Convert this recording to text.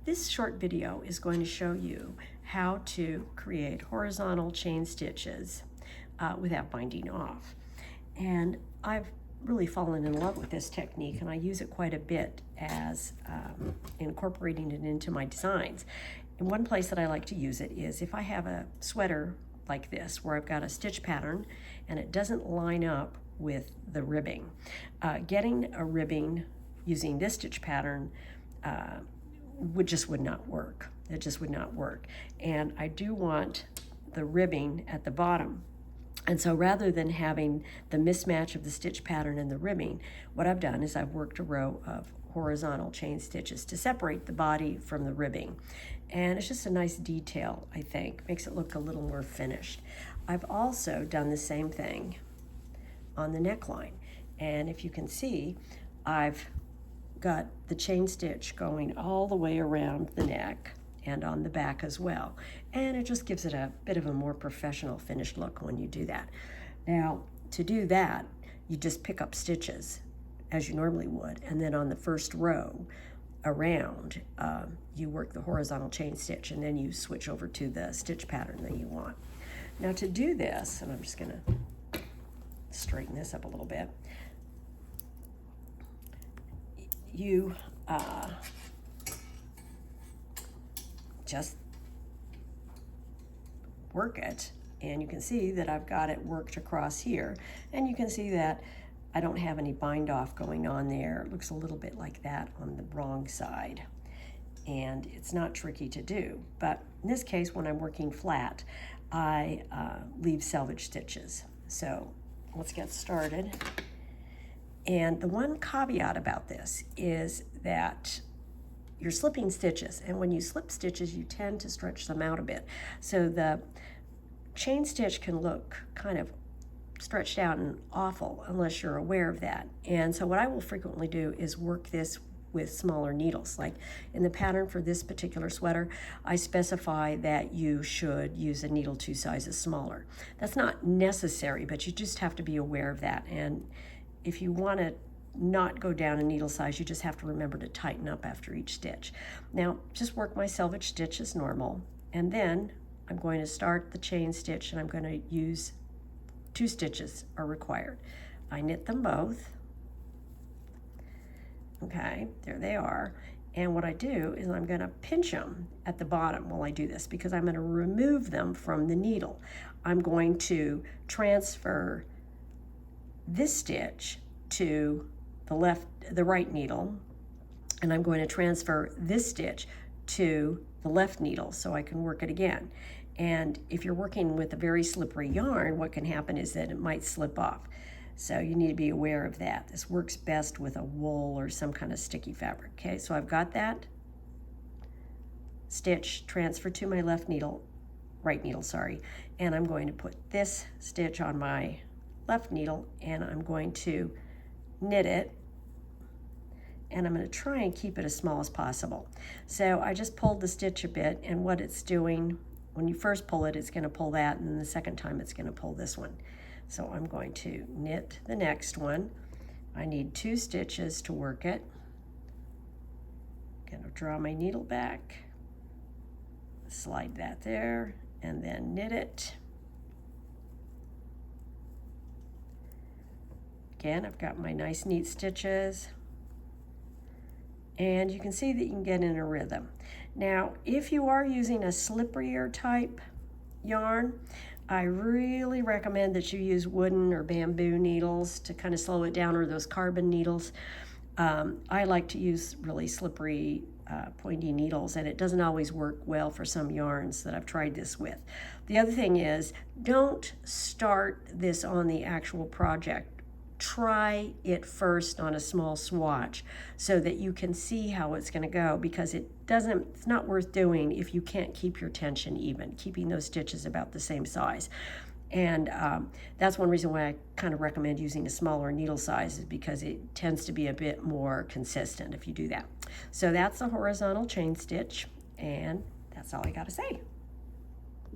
This short video is going to show you how to create horizontal chain stitches without binding off. And I've really fallen in love with this technique, and I use it quite a bit as incorporating it into my designs. And one place that I like to use it is if I have a sweater like this where I've got a stitch pattern and it doesn't line up with the ribbing. Getting a ribbing using this stitch pattern would not work. It just would not work. And I do want the ribbing at the bottom. And so rather than having the mismatch of the stitch pattern and the ribbing, what I've done is I've worked a row of horizontal chain stitches to separate the body from the ribbing. And it's just a nice detail, I think. Makes it look a little more finished. I've also done the same thing on the neckline. And if you can see, I've got the chain stitch going all the way around the neck and on the back as well. And it just gives it a bit of a more professional finished look when you do that. Now, to do that, you just pick up stitches as you normally would, and then on the first row around, you work the horizontal chain stitch, and then you switch over to the stitch pattern that you want. Now to do this, and I'm just gonna straighten this up a little bit, you just work it, and you can see that I've got it worked across here, and you can see that I don't have any bind off going on there. It looks a little bit like that on the wrong side, and it's not tricky to do. But in this case, when I'm working flat, I leave selvage stitches. So let's get started. And the one caveat about this is that you're slipping stitches, and when you slip stitches, you tend to stretch them out a bit. So the chain stitch can look kind of stretched out and awful unless you're aware of that. And so what I will frequently do is work this with smaller needles. Like in the pattern for this particular sweater, I specify that you should use a needle 2 sizes smaller. That's not necessary, but you just have to be aware of that. And if you want to not go down a needle size, you just have to remember to tighten up after each stitch. Now, just work my selvage stitch as normal, and then I'm going to start the chain stitch, and I'm going to use 2 stitches are required. I knit them both. Okay, there they are. And what I do is I'm going to pinch them at the bottom while I do this, because I'm going to remove them from the needle. I'm going to transfer this stitch to the right needle, and I'm going to transfer this stitch to the left needle so I can work it again. And if you're working with a very slippery yarn, what can happen is that it might slip off. So you need to be aware of that. This works best with a wool or some kind of sticky fabric. Okay, so I've got that stitch transferred to my right needle, sorry. And I'm going to put this stitch on my left needle, and I'm going to knit it, and I'm going to try and keep it as small as possible. So I just pulled the stitch a bit, and what it's doing, when you first pull it, it's going to pull that, and then the second time it's going to pull this one. So I'm going to knit the next one. I need 2 stitches to work it. I'm going to draw my needle back, slide that there, and then knit it. Again, I've got my nice neat stitches, and you can see that you can get in a rhythm. Now, if you are using a slipperier type yarn, I really recommend that you use wooden or bamboo needles to kind of slow it down, or those carbon needles. I like to use really slippery, pointy needles, and it doesn't always work well for some yarns that I've tried this with. The other thing is, don't start this on the actual project. Try it first on a small swatch so that you can see how it's going to go, because it's not worth doing if you can't keep your tension even, keeping those stitches about the same size. And that's one reason why I kind of recommend using a smaller needle size, is because it tends to be a bit more consistent if you do that. So that's the horizontal chain stitch, and that's all I got to say.